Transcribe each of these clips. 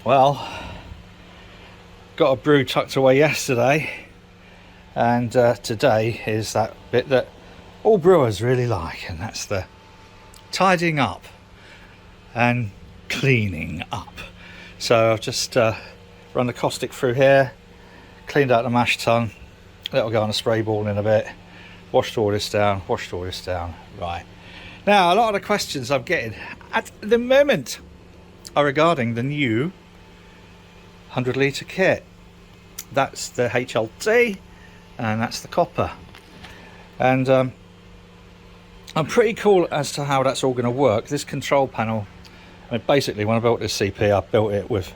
Well, got a brew tucked away yesterday, and today is that bit that all brewers really like, and that's the tidying up and cleaning up. So I've just run the caustic through here, cleaned out the mash tun. That'll go on a spray ball in a bit. Washed all this down, right. Now, a lot of the questions I'm getting at the moment are regarding the new 100 litre kit. That's the HLT and that's the copper. And I'm pretty cool as to how that's all going to work. This control panel, I mean, basically when I built this CP, I built it with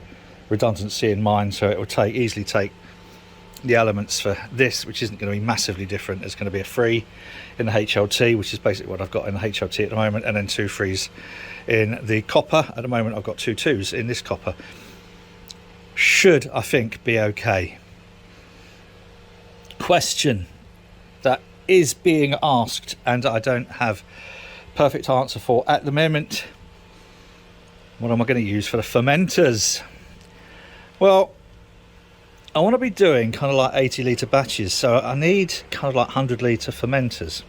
redundancy in mind, so it will easily take the elements for this, which isn't going to be massively different. There's going to be a 3 in the HLT, which is basically what I've got in the HLT at the moment, and then 2 3s in the copper. At the moment I've got 2 2s in this copper. Should, I think, be okay. Question that is being asked and I don't have perfect answer for at the moment: what am I going to use for the fermenters? Well, I want to be doing kind of like 80 litre batches, so I need kind of like 100 litre fermenters.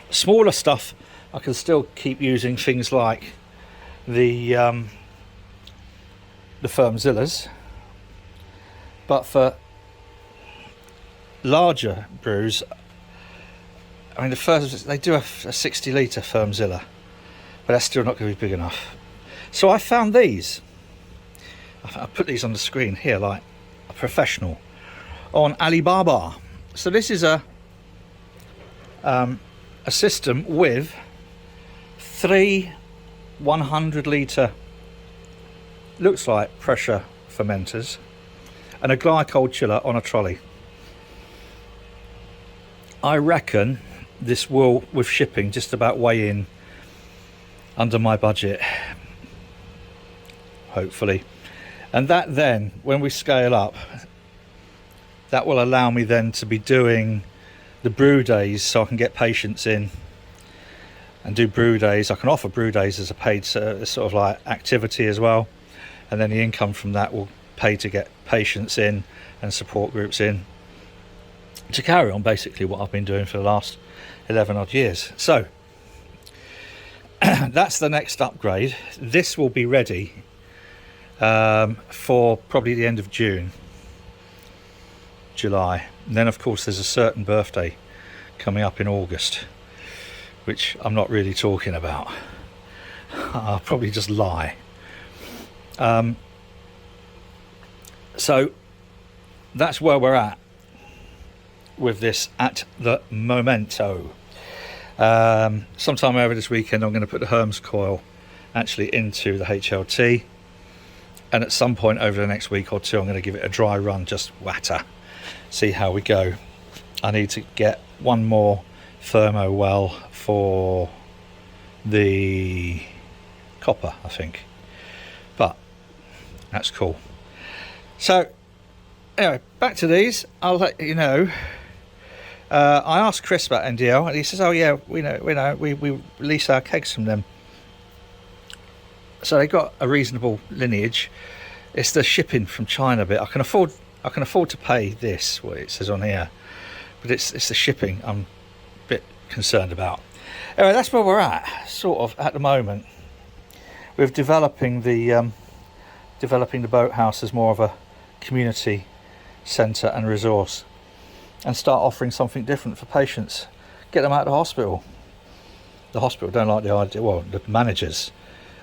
Smaller stuff I can still keep using, things like the Fermzillas, but for larger brews, I mean, they do a 60 litre Fermzilla, but that's still not going to be big enough. So I found these. I put these on the screen here like a professional on Alibaba. So this is a system with 3 100 litre, looks like pressure fermenters, and a glycol chiller on a trolley. I reckon this will, with shipping, just about weigh in under my budget, hopefully. And that then, when we scale up, that will allow me then to be doing the brew days, so I can get patients in and do brew days. I can offer brew days as a paid sort of like activity as well, and then the income from that will pay to get patients in and support groups in to carry on basically what I've been doing for the last 11 odd years. So that's the next upgrade. This will be ready for probably the end of July. And then of course there's a certain birthday coming up in August, which I'm not really talking about. I'll probably just lie. So that's where we're at with this at the momento. Sometime over this weekend I'm going to put the Herms coil actually into the HLT, and at some point over the next week or two I'm going to give it a dry run, just watter, see how we go. I need to get one more thermo well for the copper, I think, but that's cool. So anyway, back to these. I'll let you know. I asked Chris about NDL, and he says, "Oh yeah, we know. We release our kegs from them." So they got a reasonable lineage. It's the shipping from China bit. I can afford to pay this, what it says on here, but it's the shipping I'm a bit concerned about. Anyway, that's where we're at, sort of at the moment, with developing the boathouse as more of a community centre and resource, and start offering something different for patients. Get them out of the hospital. The hospital don't like the idea. Well, the managers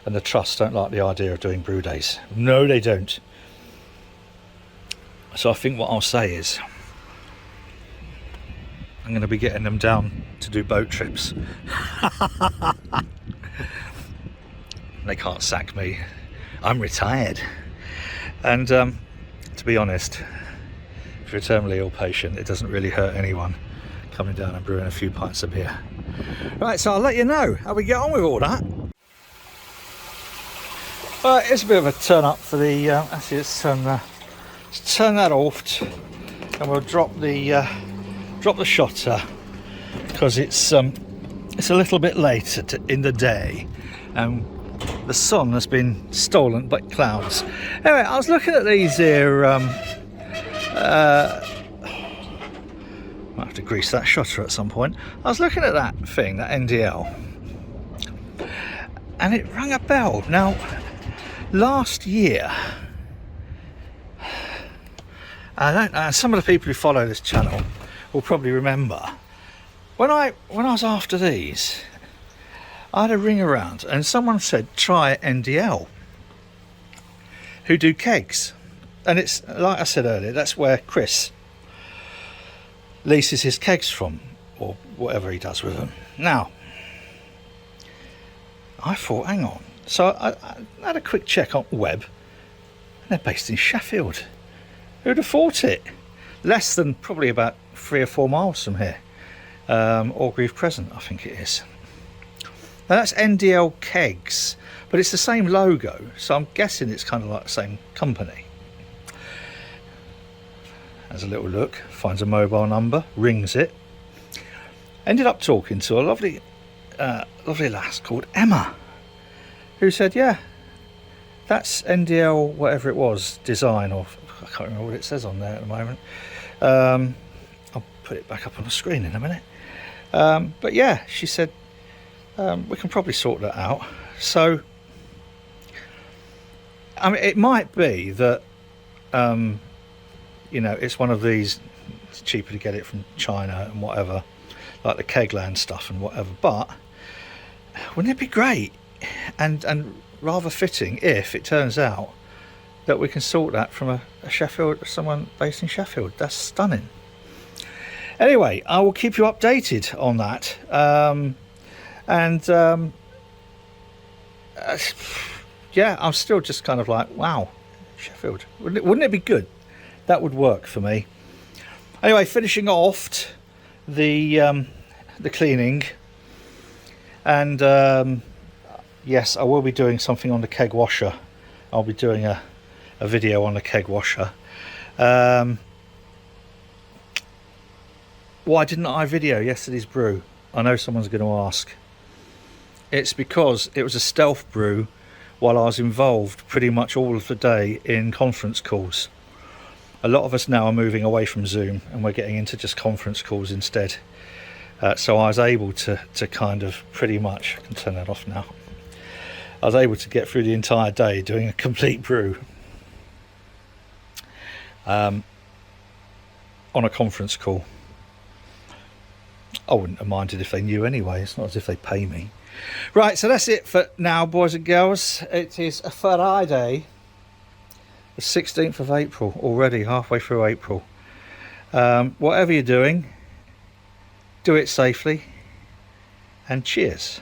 and the trust don't like the idea of doing brew days. No, they don't. So I think what I'll say is I'm going to be getting them down to do boat trips. They can't sack me. I'm retired. And to be honest, if you're a terminally ill patient, it doesn't really hurt anyone coming down and brewing a few pints of beer. Right, so I'll let you know how we get on with all that. It's a bit of a turn up for the actually let's turn that off, and we'll drop the shutter, because it's a little bit later in the day, and the sun has been stolen by clouds. Anyway, I was looking at these here. I might have to grease that shutter at some point. I was looking at that thing, that NDL, and it rang a bell. Now, last year, some of the people who follow this channel will probably remember when I was after these, I had a ring around and someone said try NDL, who do kegs, and it's like I said earlier, that's where Chris leases his kegs from, or whatever he does with them. Now, I thought, hang on, so I had a quick check on the web, and they're based in Sheffield. Who'd have thought it? Less than probably about 3 or 4 miles from here. Orgreave Crescent, I think it is. Now that's NDL Kegs, but it's the same logo, so I'm guessing it's kind of like the same company. Has a little look, finds a mobile number, rings it. Ended up talking to a lovely lass called Emma, who said, yeah, that's NDL whatever it was, design, or I can't remember what it says on there at the moment. I'll put it back up on the screen in a minute. But yeah, she said, we can probably sort that out. So, I mean, it might be that, you know, it's one of these, it's cheaper to get it from China and whatever, like the Kegland stuff and whatever, but wouldn't it be great and rather fitting if it turns out that we can sort that from a Sheffield, someone based in Sheffield? That's stunning. Anyway, I will keep you updated on that. Yeah, I'm still just kind of like, wow, Sheffield. Wouldn't it be good? That would work for me. Anyway, finishing off the cleaning, and yes, I will be doing something on the keg washer. I'll be doing a video on the keg washer. Why didn't I video yesterday's brew? I know someone's going to ask. It's because it was a stealth brew while I was involved pretty much all of the day in conference calls. A lot of us now are moving away from Zoom and we're getting into just conference calls instead. So I was able to kind of pretty much, I can turn that off now. I was able to get through the entire day doing a complete brew on a conference call. I wouldn't have minded if they knew anyway. It's not as if they pay me. Right, so that's it for now, boys and girls. It is a Friday, the 16th of April, already halfway through April. Whatever you're doing, do it safely, and cheers.